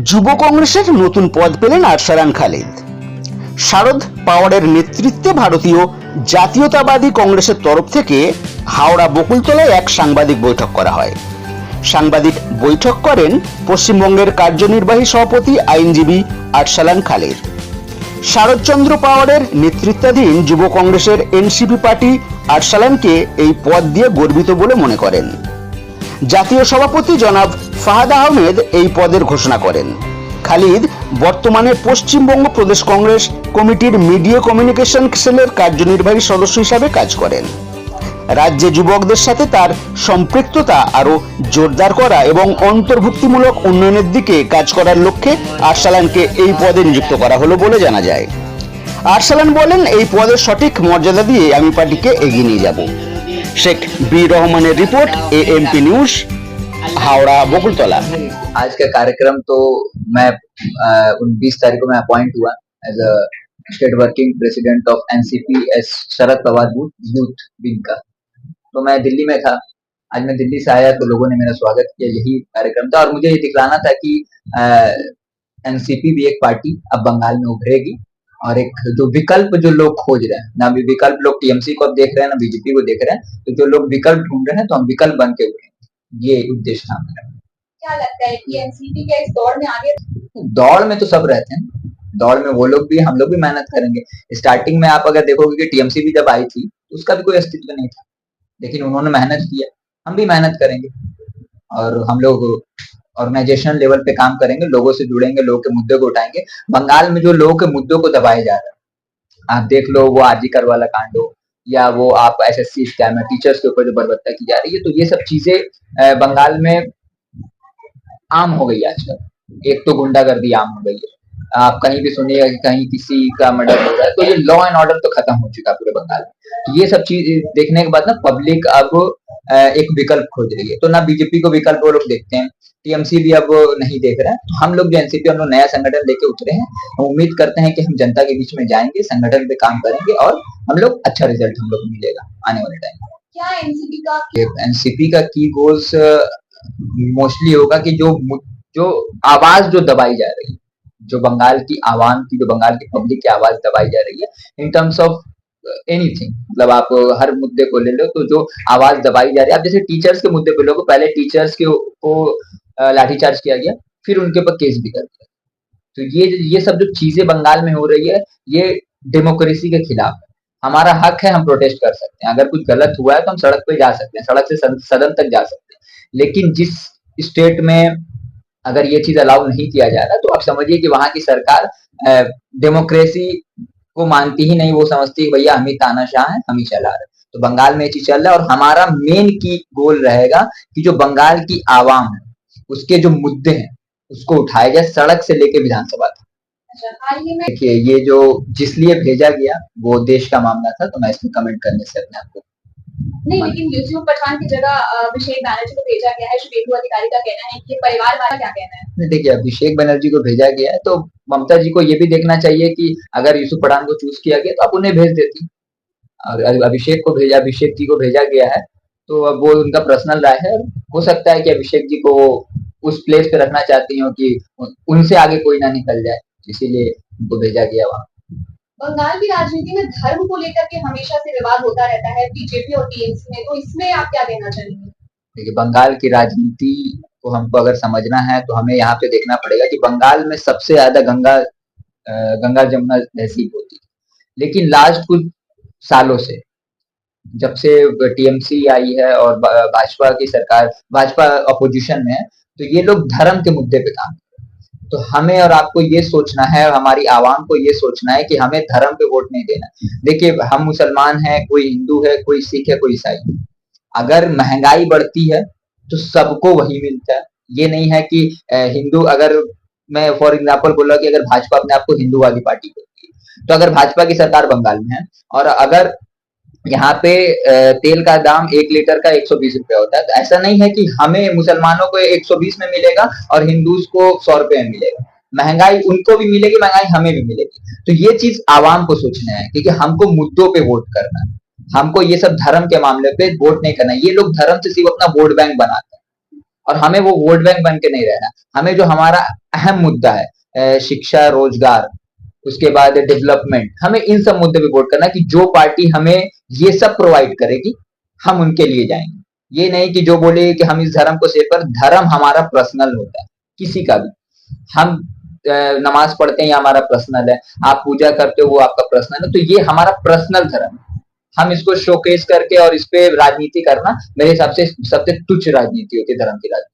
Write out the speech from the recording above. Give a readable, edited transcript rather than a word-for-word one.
যুব কংগ্রেসের নতুন পদ পেলেন আরসালান খালিদ। শারদ পাওয়ারের নেতৃত্বে ভারতীয় জাতীয়তাবাদী কংগ্রেসের তরফ থেকে হাওড়া বকুলতলায় এক সাংবাদিক বৈঠক করা হয়। সাংবাদিক বৈঠক করেন পশ্চিমবঙ্গের কার্যনির্বাহী সভাপতি আইনজীবী আরসালান খালিদ। শারদচন্দ্র পাওয়ারের নেতৃত্বাধীন যুব কংগ্রেসের এনসিপি পার্টি আরসালানকে এই পদ দিয়ে গর্বিত বলে মনে করেন। জাতীয় সভাপতি জনাব ফাহাদ আহমেদ এই পদের ঘোষণা করেন। খালিদ বর্তমানে পশ্চিমবঙ্গ প্রদেশ কংগ্রেস কমিটির মিডিয়া কমিউনিকেশন সেলের কার্যনির্বাহী সদস্য হিসাবে কাজ করেন। রাজ্যে যুবকদের সাথে তার সম্পৃক্ততা আরও জোরদার করা এবং অন্তর্ভুক্তিমূলক উন্নয়নের দিকে কাজ করার লক্ষ্যে আরসালানকে এই পদে নিযুক্ত করা হলো বলে জানা যায়। আরসালান বলেন, এই পদের সঠিক মর্যাদা দিয়ে আমি পার্টিকে এগিয়ে নিয়ে যাব। शेख बी रहमाনের report AMP news Howrah Bakultala. आज का कार्यक्रम तो मैं 20 तारीख को मैं अपॉइंट हुआ as a state working president of NCP S Sharad Pawar youth wing का। तो मैं दिल्ली में था, आज मैं दिल्ली से आया तो लोगों ने मेरा स्वागत किया, यही कार्यक्रम था। और मुझे ये दिखलाना था कि एनसीपी भी एक पार्टी अब बंगाल में उभरेगी और एक जो विकल्प जो लोग खोज रहे हैं, ना भी विकल्प लोग टीएमसी को देख रहे हैं ना बीजेपी को देख रहे हैं, तो जो लोग विकल्प ढूंढ रहे हैं तो हम विकल्प बन के उभरे, ये उद्देश्य था मेरा। क्या लगता है कि एनसीपी के इस दौड़ में आगे? दौड़ में तो सब रहते हैं, दौड़ में वो लोग भी हम लोग भी मेहनत करेंगे। स्टार्टिंग में आप अगर देखोगे कि टीएमसी भी जब आई थी उसका भी कोई अस्तित्व नहीं था, लेकिन उन्होंने मेहनत किया, हम भी मेहनत करेंगे और हम लोग ऑर्गेनाइजेशनल लेवल पे काम करेंगे, लोगों से जुड़ेंगे, लोगों के मुद्दे को उठाएंगे। बंगाल में जो लोगों के मुद्दों को दबाया जा रहा है, आप देख लो, वो आरजीकर वाला कांड हो या वो आप एसएससी स्कैम है, टीचर्स के ऊपर जो बर्बरता की जा रही है, तो ये सब चीजें बंगाल में आम हो गई है आजकल। एक तो गुंडागर्दी आम हो गई है, आप कहीं भी सुनिएगा कि कहीं किसी का मर्डर हो रहा है, तो ये लॉ एंड ऑर्डर तो खत्म हो चुका पूरे बंगाल में। तो ये सब चीज देखने के बाद ना पब्लिक अब एक विकल्प खोज रही है, तो ना बीजेपी को विकल्प वो लोग देखते हैं, टीएमसी भी अब नहीं देख रहा है। हम लोग जो एनसीपी हम लोग नया संगठन लेके उतरे हैं, हम उम्मीद करते हैं कि हम जनता के बीच में जाएंगे, संगठन पे काम करेंगे और हम लोग अच्छा रिजल्ट हम लोग मिलेगा आने वाले टाइम में। क्या एनसीपी का की गोल्स मोस्टली होगा कि जो आवाज जो दबाई जा रही है, जो बंगाल की आवाम की, जो बंगाल की पब्लिक की आवाज दबाई जा रही है इन टर्म्स ऑफ एनीथिंग, मतलब आप हर मुद्दे को ले लो तो जो आवाज दबाई जा रही है, आप जैसे टीचर्स के मुद्दे पे लोगों, पहले टीचर्स को लाठीचार्ज किया गया, फिर उनके ऊपर केस भी कर दिया। तो ये सब जो चीजें बंगाल में हो रही है, ये डेमोक्रेसी के खिलाफ है। हमारा हक है, हम प्रोटेस्ट कर सकते हैं, अगर कुछ गलत हुआ है तो हम सड़क पे जा सकते हैं, सड़क से सदन तक जा सकते हैं। लेकिन जिस स्टेट में अगर ये चीज अलाउ नहीं किया जा रहा, तो आप समझिए कि वहां की सरकार डेमोक्रेसी को मानती ही नहीं, वो समझती है भैया हम ही तानाशाह हैं, हम ही चला रहे। तो बंगाल में ये चीज चल रहा है और हमारा मेन की गोल रहेगा कि जो बंगाल की आवाम है उसके जो मुद्दे हैं उसको उठाया जाए, सड़क से लेके विधानसभा तक। देखिए, ये जो जिस लिए भेजा गया वो देश का मामला था, तो मैं इसमें कमेंट करने से अपने आपको नहीं, लेकिन यूसुफ पठान की जगह अभिषेक बैनर्जी को भेजा गया है। शुभेंदु अधिकारी का कहना है कि परिवार वाला क्या कहना है? देखिए, अभिषेक बनर्जी को भेजा गया है तो ममता जी को ये भी देखना चाहिए कि अगर यूसुफ पठान को चूज किया गया तो आप उन्हें भेज देती, और अभिषेक जी को भेजा गया है तो अब वो उनका पर्सनल राय है। हो सकता है कि अभिषेक जी को उस प्लेस पे रखना चाहती हो कि उनसे आगे कोई ना निकल जाए, इसीलिए उनको भेजा गया वहाँ। बंगाल की राजनीति में धर्म को लेकर के हमेशा से विवाद होता रहता है बीजेपी और टीएमसी में, तो इसमें आप क्या कहना चाहेंगे? देखिए, बंगाल की राजनीति को हमको अगर समझना है तो हमें यहाँ पे देखना पड़ेगा कि बंगाल में सबसे ज्यादा गंगा जमुना तहसीब होती है, लेकिन लास्ट कुछ सालों से जब से टीएमसी आई है और भाजपा की सरकार, भाजपा अपोजिशन में है, तो ये लोग धर्म के मुद्दे पे काम कर रहे हैं। तो हमें और आपको ये सोचना है और हमारी आवाम को ये सोचना है कि हमें धर्म पे वोट नहीं देना। देखिए, हम मुसलमान हैं, कोई हिंदू है, कोई सिख है, कोई ईसाई है। अगर महंगाई बढ़ती है तो सबको वही मिलता है। ये नहीं है कि हिंदू, अगर मैं फॉर एग्जाम्पल बोला कि अगर भाजपा अपने आप को हिंदूवादी पार्टी बोलती है, तो अगर भाजपा की सरकार बंगाल में है और अगर यहाँ पे तेल का दाम 1 लीटर का 120 रुपया होता है, तो ऐसा नहीं है कि हमें मुसलमानों को 120 में मिलेगा और हिंदूज को 100 रुपए में मिलेगा। महंगाई उनको भी मिलेगी, महंगाई हमें भी मिलेगी। तो ये चीज आवाम को सोचना है, क्योंकि हमको मुद्दों पे वोट करना है, हमको ये सब धर्म के मामले पे वोट नहीं करना है। ये लोग धर्म से सिर्फ अपना वोट बैंक बनाते हैं, और हमें वो वोट बैंक बन के नहीं रहना। हमें जो हमारा अहम मुद्दा है, शिक्षा, रोजगार, उसके बाद डेवलपमेंट, हमें इन सब मुद्दे पे वोट करना कि जो पार्टी हमें ये सब प्रोवाइड करेगी हम उनके लिए जाएंगे। ये नहीं कि जो बोले कि हम इस धर्म को सेव कर, धर्म हमारा पर्सनल होता है किसी का भी। हम नमाज पढ़ते हैं, ये हमारा पर्सनल है, आप पूजा करते हो वो आपका पर्सनल है, तो ये हमारा पर्सनल धर्म है। हम इसको शोकेस करके और इस पे राजनीति करना मेरे हिसाब से सबसे तुच्छ राजनीति होती है, धर्म की राजनीति।